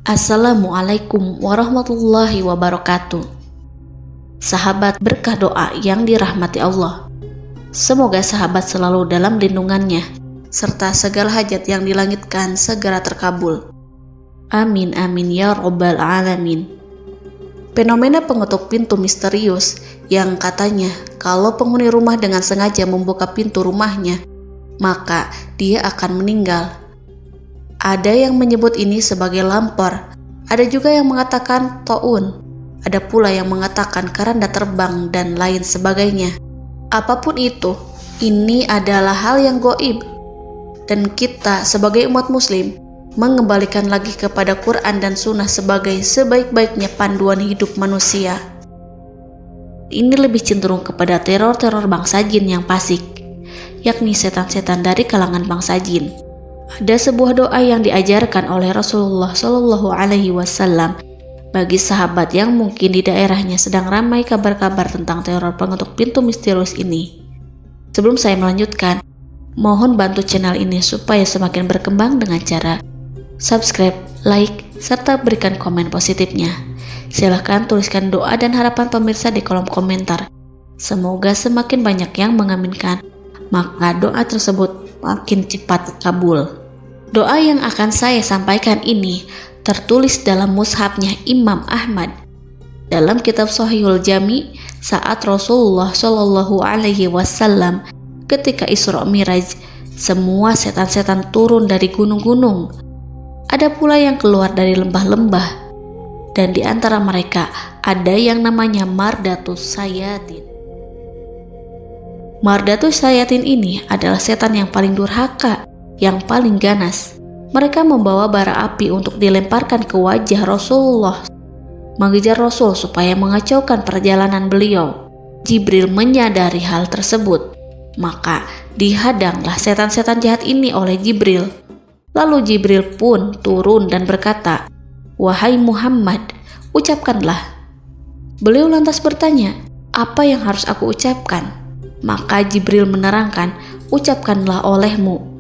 Assalamualaikum warahmatullahi wabarakatuh. Sahabat berkah doa yang dirahmati Allah, semoga sahabat selalu dalam lindungannya, serta segala hajat yang dilangitkan segera terkabul. Amin amin ya robbal alamin. Fenomena pengetuk pintu misterius yang katanya kalau penghuni rumah dengan sengaja membuka pintu rumahnya, maka dia akan meninggal. Ada yang menyebut ini sebagai lampar, ada juga yang mengatakan taun, ada pula yang mengatakan keranda terbang dan lain sebagainya. Apapun itu, ini adalah hal yang gaib, dan kita sebagai umat muslim mengembalikan lagi kepada Quran dan Sunnah sebagai sebaik-baiknya panduan hidup manusia. Ini lebih cenderung kepada teror-teror bangsa jin yang fasik, yakni setan-setan dari kalangan bangsa jin. Ada sebuah doa yang diajarkan oleh Rasulullah Shallallahu Alaihi Wasallam bagi sahabat yang mungkin di daerahnya sedang ramai kabar-kabar tentang teror pengetuk pintu misterius ini. Sebelum saya melanjutkan, mohon bantu channel ini supaya semakin berkembang dengan cara subscribe, like, serta berikan komen positifnya. Silahkan tuliskan doa dan harapan pemirsa di kolom komentar. Semoga semakin banyak yang mengaminkan, maka doa tersebut makin cepat kabul. Doa yang akan saya sampaikan ini tertulis dalam mushafnya Imam Ahmad dalam kitab Shahihul Jami saat Rasulullah Shallallahu Alaihi Wasallam ketika Isra Miraj, semua setan-setan turun dari gunung-gunung. Ada pula yang keluar dari lembah-lembah, dan di antara mereka ada yang namanya Mardatus Sayatin. Mardatus Sayatin ini adalah setan yang paling durhaka, yang paling ganas. Mereka membawa bara api untuk dilemparkan ke wajah Rasulullah, mengejar Rasul supaya mengacaukan perjalanan beliau. Jibril menyadari hal tersebut, maka dihadanglah setan-setan jahat ini oleh Jibril. Lalu Jibril pun turun dan berkata, "Wahai Muhammad, ucapkanlah." Beliau lantas bertanya, "Apa yang harus aku ucapkan?" Maka Jibril menerangkan, "Ucapkanlah olehmu,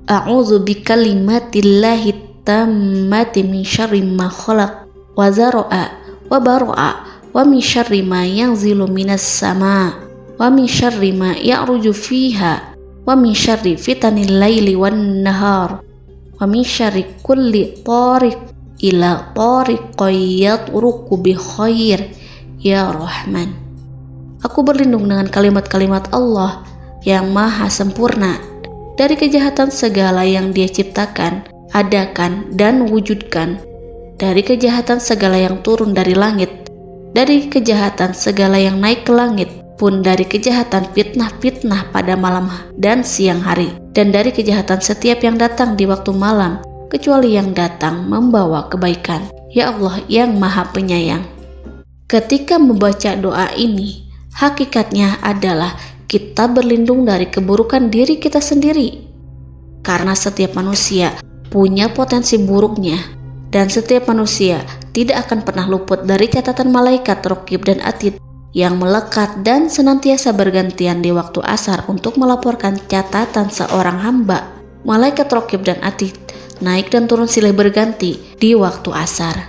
A'udzu bikalimatillahi tammati min syarri ma khalaq wa zara'a wa bara'a wa min syarri ma yanzilu minas sama wa min syarri ma ya'ruju fiha wa min syarri fitanil laili wan nahar wa min syarri kulli tariq ila tariqi yatruku bi khair ya Rahman." Aku berlindung dengan kalimat-kalimat Allah yang maha sempurna dari kejahatan segala yang Dia ciptakan, adakan, dan wujudkan, dari kejahatan segala yang turun dari langit, dari kejahatan segala yang naik ke langit, pun dari kejahatan fitnah-fitnah pada malam dan siang hari, dan dari kejahatan setiap yang datang di waktu malam, kecuali yang datang membawa kebaikan. Ya Allah yang Maha Penyayang. Ketika membaca doa ini, hakikatnya adalah kita berlindung dari keburukan diri kita sendiri. Karena setiap manusia punya potensi buruknya, dan setiap manusia tidak akan pernah luput dari catatan malaikat Raqib dan Atid yang melekat dan senantiasa bergantian di waktu asar untuk melaporkan catatan seorang hamba. Malaikat Raqib dan Atid naik dan turun silih berganti di waktu asar.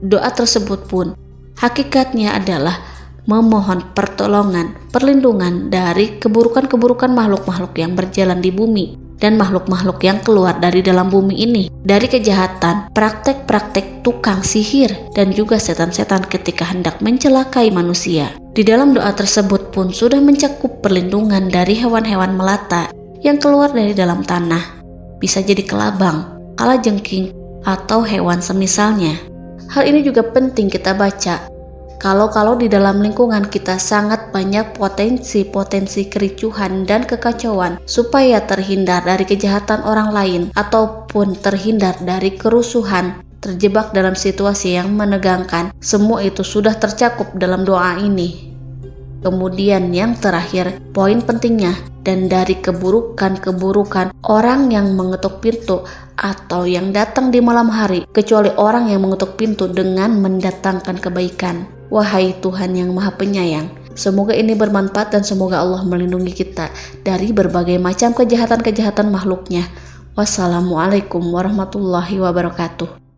Doa tersebut pun hakikatnya adalah memohon pertolongan, perlindungan dari keburukan-keburukan makhluk-makhluk yang berjalan di bumi dan makhluk-makhluk yang keluar dari dalam bumi ini, dari kejahatan, praktek-praktek tukang sihir, dan juga setan-setan ketika hendak mencelakai manusia. Di dalam doa tersebut pun sudah mencakup perlindungan dari hewan-hewan melata yang keluar dari dalam tanah, bisa jadi kelabang, kalajengking, atau hewan semisalnya. Hal ini juga penting kita baca. Kalau di dalam lingkungan kita sangat banyak potensi kericuhan dan kekacauan, supaya terhindar dari kejahatan orang lain ataupun terhindar dari kerusuhan, terjebak dalam situasi yang menegangkan, semua itu sudah tercakup dalam doa ini. Kemudian yang terakhir, poin pentingnya, dan dari keburukan-keburukan orang yang mengetuk pintu atau yang datang di malam hari, kecuali orang yang mengetuk pintu dengan mendatangkan kebaikan. Wahai Tuhan yang Maha Penyayang, semoga ini bermanfaat dan semoga Allah melindungi kita dari berbagai macam kejahatan-kejahatan makhluknya. Wassalamualaikum warahmatullahi wabarakatuh.